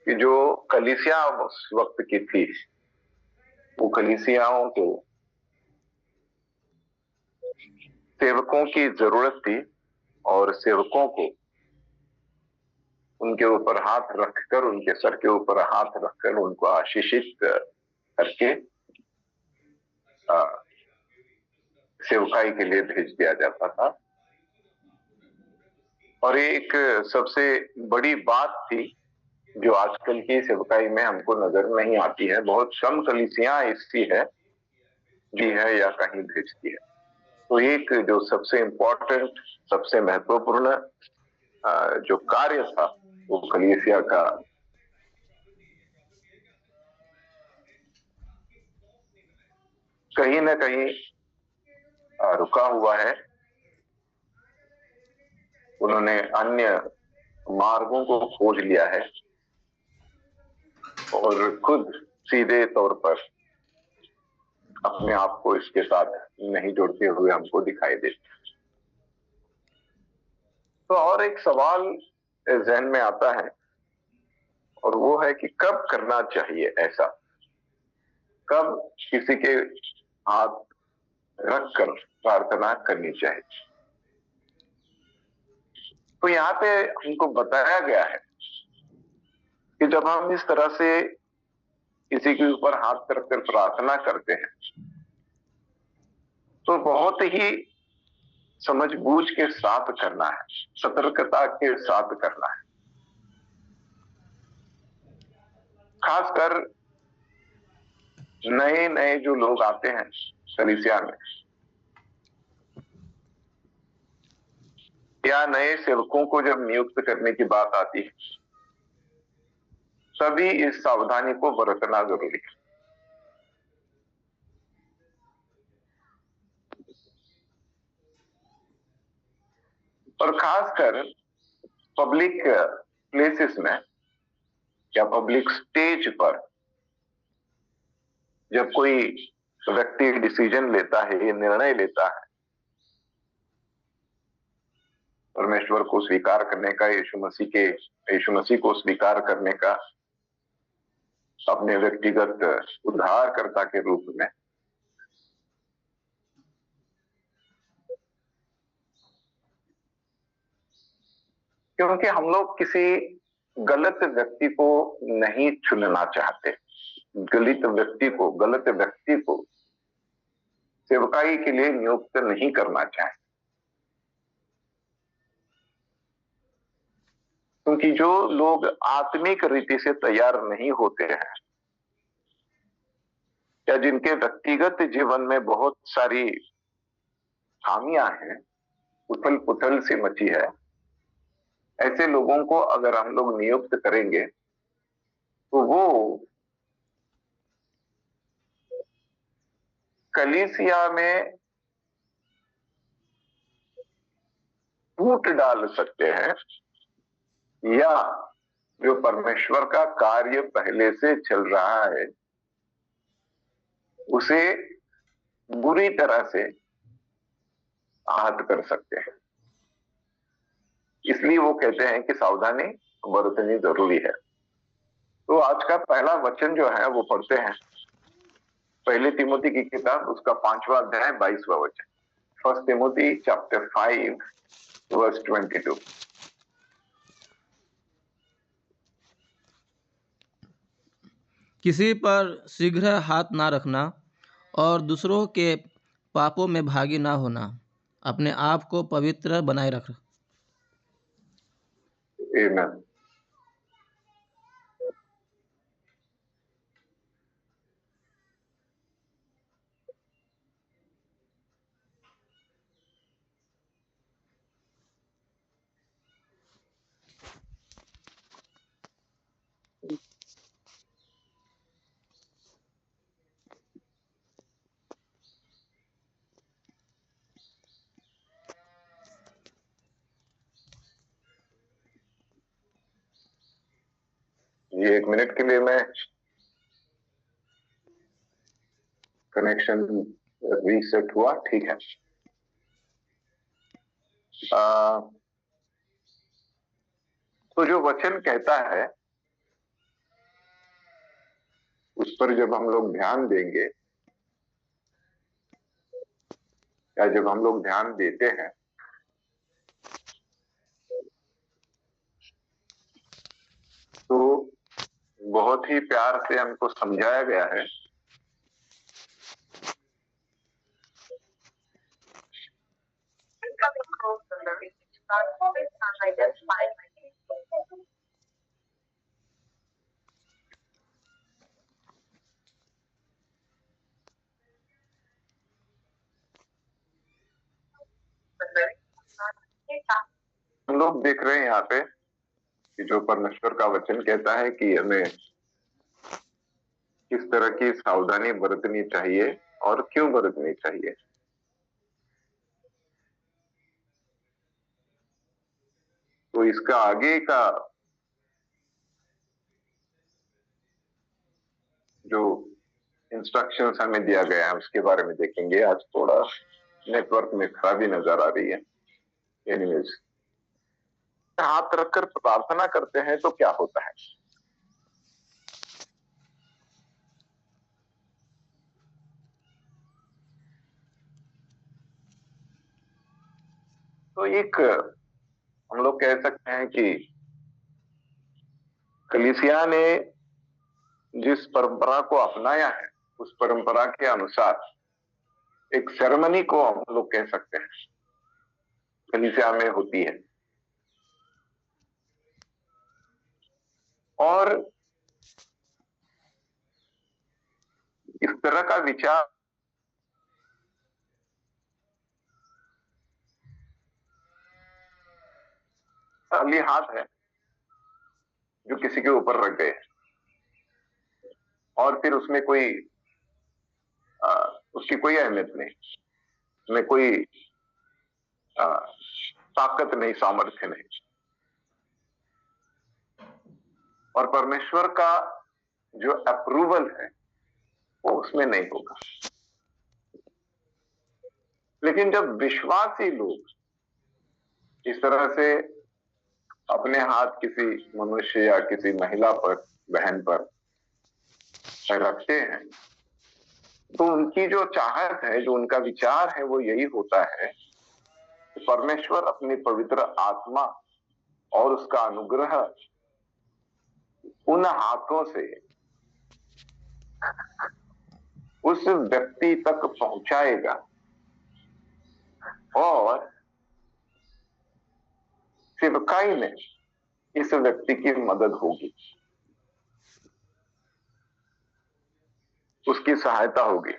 कि जो कलीसिया उस वक्त की थी, वो कलीसियाओं को सेवकों की जरूरत थी और सेवकों को उनके ऊपर हाथ रखकर, उनके सर के ऊपर हाथ रखकर उनको आशीषित करके सेवकाई के लिए भेज दिया जाता था। और एक सबसे बड़ी बात थी जो आजकल की सेवकाई में हमको नजर नहीं आती है। बहुत कम कलीसियां ऐसी है जी है या कहीं भेजती है। तो एक जो सबसे इम्पोर्टेंट, सबसे महत्वपूर्ण जो कार्य था वो कलीसिया का कहीं ना कहीं रुका हुआ है। उन्होंने अन्य मार्गों को खोज लिया है और खुद सीधे तौर पर अपने आप को इसके साथ नहीं जोड़ते हुए हमको दिखाई देते। तो और एक सवाल जहन में आता है और वो है कि कब करना चाहिए ऐसा, कब किसी के हाथ रखकर प्रार्थना करनी चाहिए। तो यहाँ पे हमको बताया गया है कि जब हम इस तरह से किसी के ऊपर हाथ रखकर प्रार्थना करते हैं तो बहुत ही समझबूझ के साथ करना है, सतर्कता के साथ करना है। खासकर नए नए जो लोग आते हैं कलीसिया में या नए सेवकों को जब नियुक्त करने की बात आती है, तभी इस सावधानी को बरतना जरूरी है। और खासकर पब्लिक प्लेसेस में या पब्लिक स्टेज पर जब कोई व्यक्ति डिसीजन लेता है, ये निर्णय लेता है परमेश्वर को स्वीकार करने का, यीशु मसीह को स्वीकार करने का अपने व्यक्तिगत उद्धारकर्ता के रूप में, क्योंकि हम लोग किसी गलत व्यक्ति को नहीं चुनना चाहते, गलत व्यक्ति को सेवकाई के लिए नियुक्त नहीं करना चाहते। क्योंकि जो लोग आत्मिक रीति से तैयार नहीं होते हैं या जिनके व्यक्तिगत जीवन में बहुत सारी खामियां हैं, उथल पुथल सी मची है, ऐसे लोगों को अगर हम लोग नियुक्त करेंगे तो वो कलीसिया में फूट डाल सकते हैं या जो परमेश्वर का कार्य पहले से चल रहा है उसे बुरी तरह से आहत कर सकते हैं। इसलिए वो कहते हैं कि सावधानी बरतनी जरूरी है। तो आज का पहला वचन जो है वो पढ़ते हैं, पहले तिमोथी की किताब उसका 5वां अध्याय 22वां वचन। First Timothy chapter 5 verse 22। किसी पर शीघ्र हाथ ना रखना और दूसरों के पापों में भागी ना होना, अपने आप को पवित्र बनाए रख। आमीन। ये 1 मिनट के लिए मैं कनेक्शन रीसेट हुआ, ठीक है। तो जो वचन कहता है उस पर जब हम लोग ध्यान देंगे या जब हम लोग ध्यान देते हैं तो बहुत ही प्यार से हमको समझाया गया है हम लोग देख रहे हैं यहाँ पे कि जो परमेश्वर का वचन कहता है कि हमें किस तरह की सावधानी बरतनी चाहिए और क्यों बरतनी चाहिए। तो इसका आगे का जो इंस्ट्रक्शंस हमें दिया गया है उसके बारे में देखेंगे। आज थोड़ा नेटवर्क में खराबी नजर आ रही है। एनीवेज, हाथ रखकर प्रार्थना करते हैं तो क्या होता है? तो एक हम लोग कह सकते हैं कि कलीसिया ने जिस परंपरा को अपनाया है उस परंपरा के अनुसार एक सेरेमनी को हम लोग कह सकते हैं कलीसिया में होती है। और इस तरह का विचार खाली हाथ है जो किसी के ऊपर रख गए और फिर उसमें कोई उसकी कोई अहमियत नहीं, उसमें कोई ताकत नहीं, सामर्थ्य नहीं। और परमेश्वर का जो अप्रूवल है वो उसमें नहीं होगा। लेकिन जब विश्वासी लोग इस तरह से अपने हाथ किसी मनुष्य या किसी महिला पर, बहन पर रखते हैं तो उनकी जो चाहत है, जो उनका विचार है वो यही होता है कि परमेश्वर अपनी पवित्र आत्मा और उसका अनुग्रह उन हाथों से उस व्यक्ति तक पहुंचाएगा और सेवकाई में इस व्यक्ति की मदद होगी, उसकी सहायता होगी।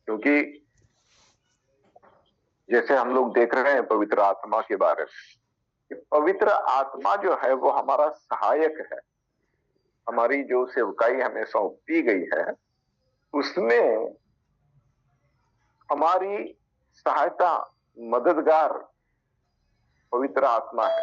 क्योंकि जैसे हम लोग देख रहे हैं पवित्र आत्मा के बारे में, पवित्र आत्मा जो है वो हमारा सहायक है। हमारी जो सेवकाई हमें सौंपी गई है उसमें हमारी सहायता, मददगार पवित्र आत्मा है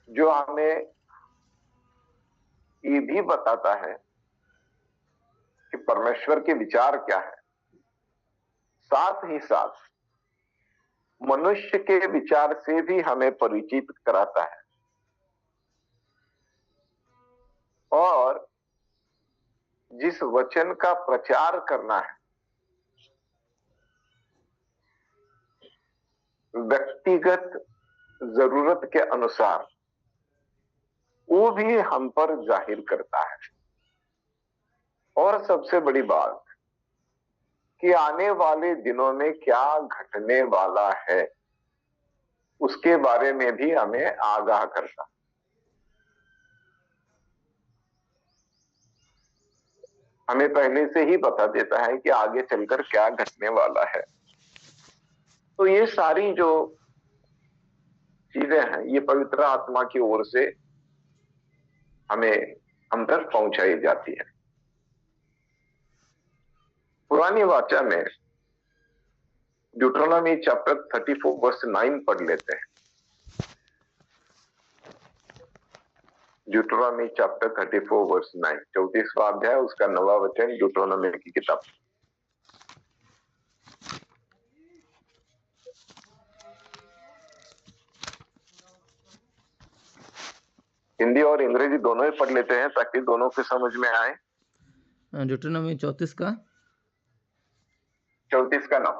जो हमें ये भी बताता है कि परमेश्वर के विचार क्या है, साथ ही साथ मनुष्य के विचार से भी हमें परिचित कराता है। और जिस वचन का प्रचार करना है व्यक्तिगत जरूरत के अनुसार वो भी हम पर जाहिर करता है। और सबसे बड़ी बात कि आने वाले दिनों में क्या घटने वाला है उसके बारे में भी हमें आगाह करता है। हमें पहले से ही बता देता है कि आगे चलकर क्या घटने वाला है। तो ये सारी जो चीजें हैं ये पवित्र आत्मा की ओर से हमें हम तक पहुंचाई जाती है। पुरानी वाचा में ड्यूटरोनॉमी चैप्टर 34 वर्स 9 पढ़ लेते हैं। ड्यूटरोनॉमी चैप्टर 34 वर्स 9, 34वां अध्याय, उसका 9वां वचन, ड्यूटरोनॉमी की किताब। हिंदी और अंग्रेजी दोनों ही पढ़ लेते हैं ताकि दोनों के समझ में आए। ड्यूटेरोनॉमी 34 का 34 का 9।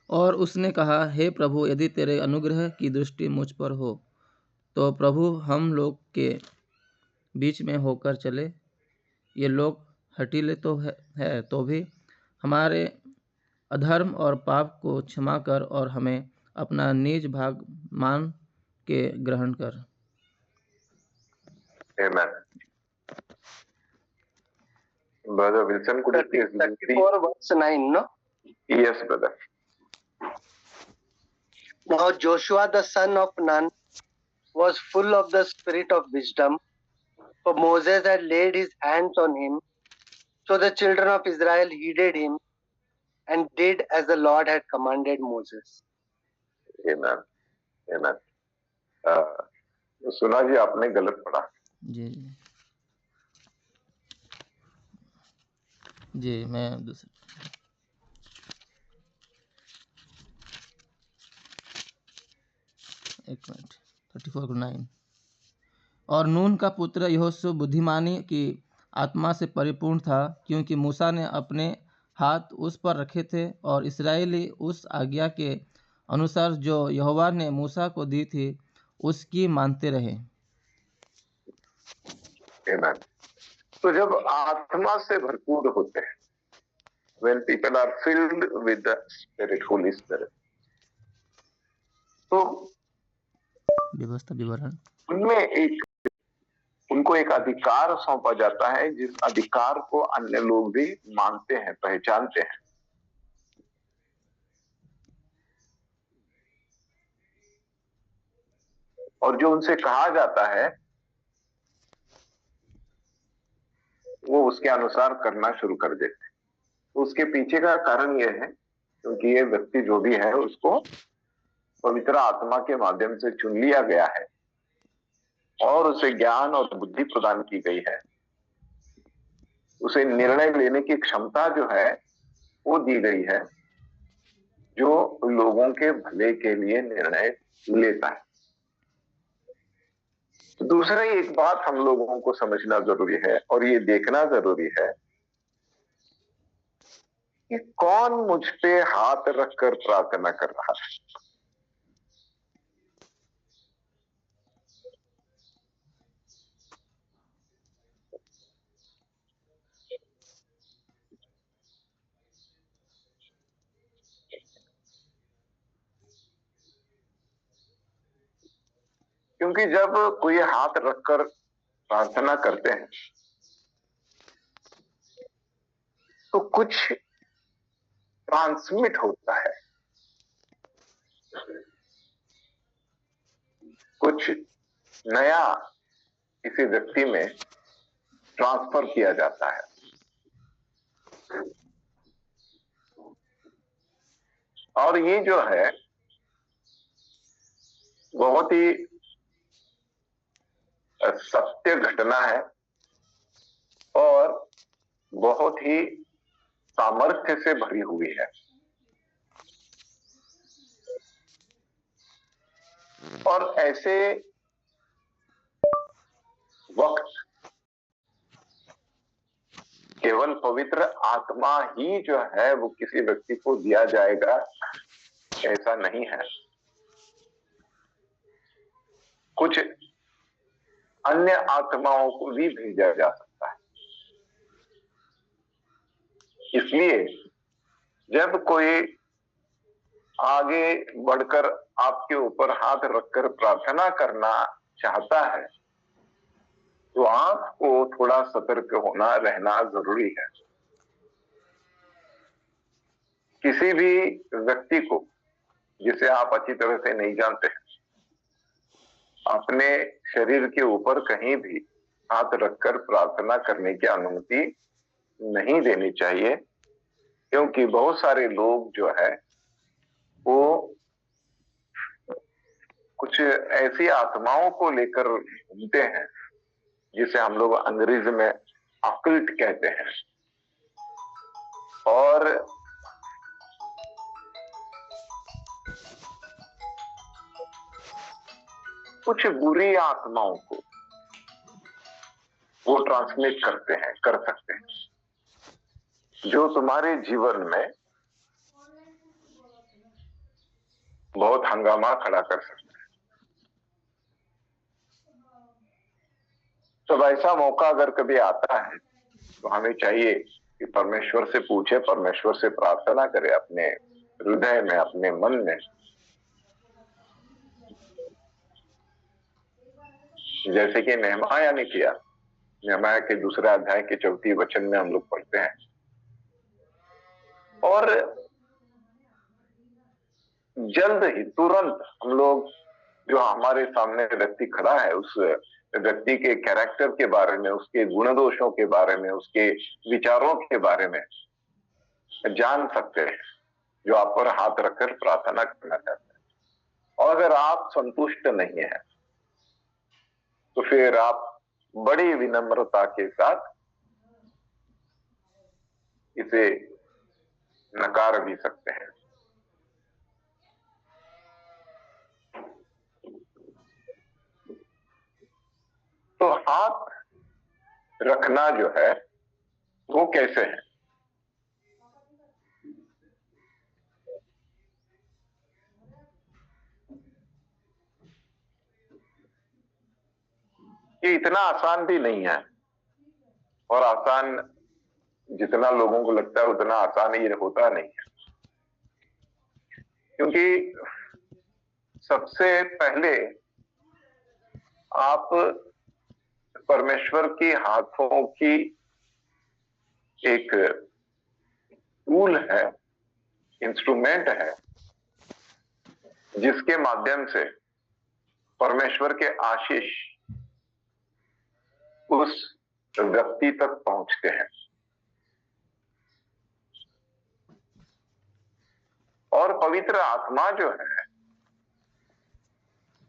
और उसने कहा, हे प्रभु, यदि तेरे अनुग्रह की दृष्टि मुझ पर हो तो प्रभु हम लोग के बीच में होकर चले। ये लोग हठीले तो है तो भी हमारे अधर्म और पाप को क्षमा कर और हमें अपना निज भाग मान के ग्रहण कर। Amen. Brother Wilson, could you please 34 verse 9, no? Yes, brother. Now Joshua the son of Nun was full of the spirit of wisdom, for Moses had laid his hands on him. So the children of Israel heeded him and did as the Lord had commanded Moses. Amen. Amen. सुना जी, आपने गलत पढ़ा। जी मैं दूसरा एक minute 34:9। और नून का पुत्र यहोशू बुद्धिमानी की आत्मा से परिपूर्ण था, क्योंकि मूसा ने अपने हाथ उस पर रखे थे और इस्राएली उस आज्ञा के अनुसार जो यहोवा ने मूसा को दी थी उसकी मानते रहे। Amen. तो जब आत्मा से भरपूर होते हैं, when people are filled with the Spirit, Holy Spirit, तो व्यवस्था विवरण उनमें उनको एक अधिकार सौंपा जाता है, जिस अधिकार को अन्य लोग भी मानते हैं, पहचानते हैं। और जो उनसे कहा जाता है वो उसके अनुसार करना शुरू कर देते हैं। तो उसके पीछे का कारण यह है क्योंकि ये व्यक्ति जो भी है उसको पवित्र आत्मा के माध्यम से चुन लिया गया है और उसे ज्ञान और बुद्धि प्रदान की गई है। उसे निर्णय लेने की क्षमता जो है वो दी गई है, जो लोगों के भले के लिए निर्णय लेता है। दूसरा एक बात हम लोगों को समझना जरूरी है और ये देखना जरूरी है कि कौन मुझ पे हाथ रखकर प्रार्थना कर रहा है। क्योंकि जब कोई हाथ रखकर प्रार्थना करते हैं तो कुछ ट्रांसमिट होता है, कुछ नया किसी व्यक्ति में ट्रांसफर किया जाता है। और ये जो है बहुत ही सत्य घटना है और बहुत ही सामर्थ्य से भरी हुई है। और ऐसे वक्त केवल पवित्र आत्मा ही जो है वो किसी व्यक्ति को दिया जाएगा ऐसा नहीं है। कुछ अन्य आत्माओं को भी भेजा जा सकता है। इसलिए जब कोई आगे बढ़कर आपके ऊपर हाथ रखकर प्रार्थना करना चाहता है तो आपको थोड़ा सतर्क होना रहना जरूरी है। किसी भी व्यक्ति को जिसे आप अच्छी तरह से नहीं जानते हैं, अपने शरीर के ऊपर कहीं भी हाथ रखकर प्रार्थना करने की अनुमति नहीं देनी चाहिए, क्योंकि बहुत सारे लोग जो है वो कुछ ऐसी आत्माओं को लेकर घूमते हैं जिसे हम लोग अंग्रेजी में अकल्ट कहते हैं। और कुछ बुरी आत्माओं को वो ट्रांसमिट करते हैं, कर सकते हैं, जो तुम्हारे जीवन में बहुत हंगामा खड़ा कर सकते हैं। तो ऐसा मौका अगर कभी आता है तो हमें चाहिए कि परमेश्वर से पूछे, परमेश्वर से प्रार्थना करे अपने हृदय में, अपने मन में, जैसे कि नेहमाया ने किया। नेहमाया के 2 अध्याय के 4 वचन में हम लोग पढ़ते हैं, और जल्द ही, तुरंत हम लोग, जो हमारे सामने व्यक्ति खड़ा है, उस व्यक्ति के कैरेक्टर के बारे में, उसके गुण दोषों के बारे में, उसके विचारों के बारे में जान सकते हैं, जो आप पर हाथ रखकर प्रार्थना करना चाहते हैं। और अगर आप संतुष्ट नहीं है तो फिर आप बड़ी विनम्रता के साथ इसे नकार भी सकते हैं। तो हाथ रखना जो है वो कैसे है? ये इतना आसान भी नहीं है, और आसान जितना लोगों को लगता है उतना आसान ये होता नहीं है। क्योंकि सबसे पहले आप परमेश्वर की हाथों की एक टूल है, इंस्ट्रूमेंट है, जिसके माध्यम से परमेश्वर के आशीष उस व्यक्ति तक पहुंचते हैं। और पवित्र आत्मा जो है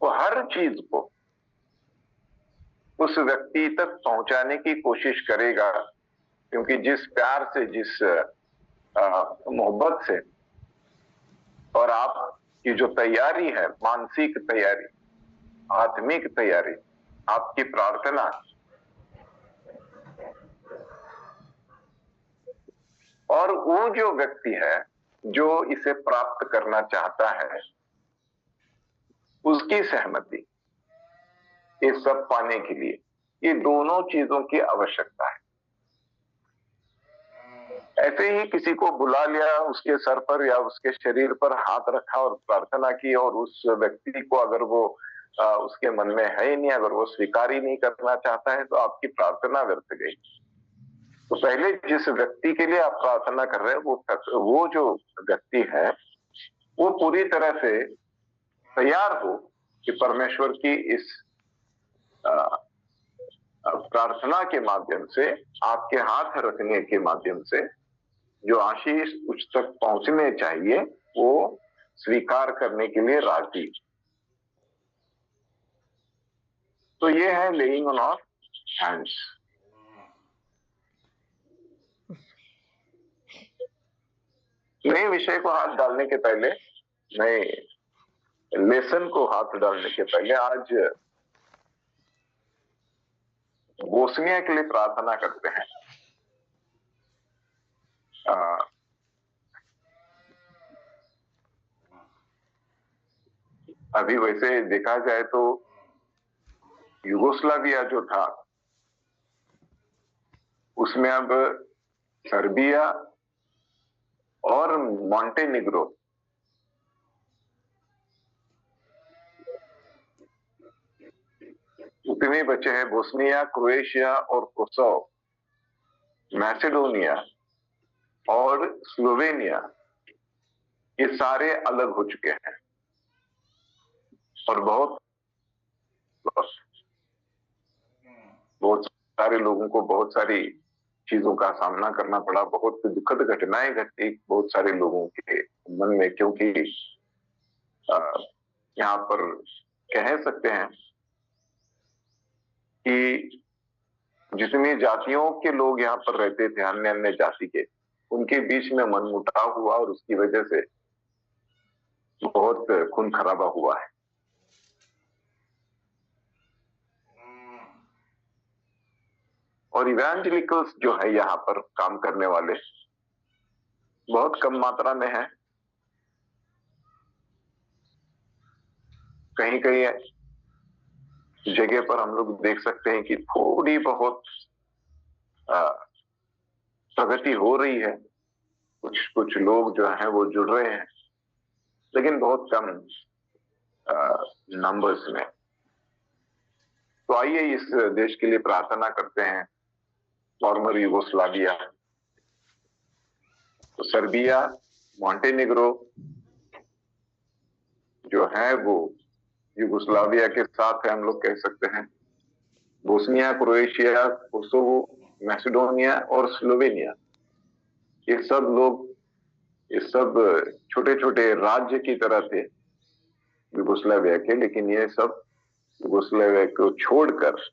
वो हर चीज को उस व्यक्ति तक पहुंचाने की कोशिश करेगा, क्योंकि जिस प्यार से, जिस मोहब्बत से, और आपकी जो तैयारी है, मानसिक तैयारी, आत्मिक तैयारी, आपकी प्रार्थना, और वो जो व्यक्ति है जो इसे प्राप्त करना चाहता है, उसकी सहमति, ये सब पाने के लिए ये दोनों चीजों की आवश्यकता है। ऐसे ही किसी को बुला लिया, उसके सर पर या उसके शरीर पर हाथ रखा और प्रार्थना की, और उस व्यक्ति को अगर वो उसके मन में है ही नहीं, अगर वो स्वीकार ही नहीं करना चाहता है, तो आपकी प्रार्थना व्यर्थ गई। तो पहले जिस व्यक्ति के लिए आप प्रार्थना कर रहे हैं, वो जो व्यक्ति है वो पूरी तरह से तैयार हो कि परमेश्वर की इस प्रार्थना के माध्यम से, आपके हाथ रखने के माध्यम से जो आशीष उस तक पहुंचने चाहिए, वो स्वीकार करने के लिए राजी। तो ये है लेइंग ऑन ऑफ हैंड्स। नए विषय को हाथ डालने के पहले, नए लेसन को हाथ डालने के पहले, आज बोस्निया के लिए प्रार्थना करते हैं। अभी वैसे देखा जाए तो यूगोस्लाविया जो था, उसमें अब सर्बिया और मॉन्टेनिग्रो उतने बचे हैं। बोस्निया, क्रोएशिया और कोसोवो, मैसेडोनिया और स्लोवेनिया, ये सारे अलग हो चुके हैं, और बहुत सारे लोगों को बहुत सारी चीजों का सामना करना पड़ा, बहुत दुखद घटनाएं घटी बहुत सारे लोगों के मन में, क्योंकि यहाँ पर कह सकते हैं कि जितनी जातियों के लोग यहाँ पर रहते थे, अन्य अन्य जाति के, उनके बीच में मनमुटाव हुआ, और उसकी वजह से बहुत खून खराबा हुआ है। और इवेंजलिकल्स जो है यहाँ पर काम करने वाले बहुत कम मात्रा में है। कहीं कहीं जगह पर हम लोग देख सकते हैं कि थोड़ी बहुत प्रगति हो रही है, कुछ कुछ लोग जो हैं वो जुड़ रहे हैं, लेकिन बहुत कम नंबर्स में। तो आइए इस देश के लिए प्रार्थना करते हैं, फॉर्मर यूगोस्लाविया, तो सर्बिया, मॉन्टेनिग्रो जो है वो यूगोस्लाविया के साथ है, हम लोग कह सकते हैं। बोस्निया, क्रोएशिया, कोसोवो, मैसेडोनिया और स्लोवेनिया, ये सब छोटे छोटे राज्य की तरह थे यूगोस्लाविया के, लेकिन ये सब यूगोस्लाविया को छोड़कर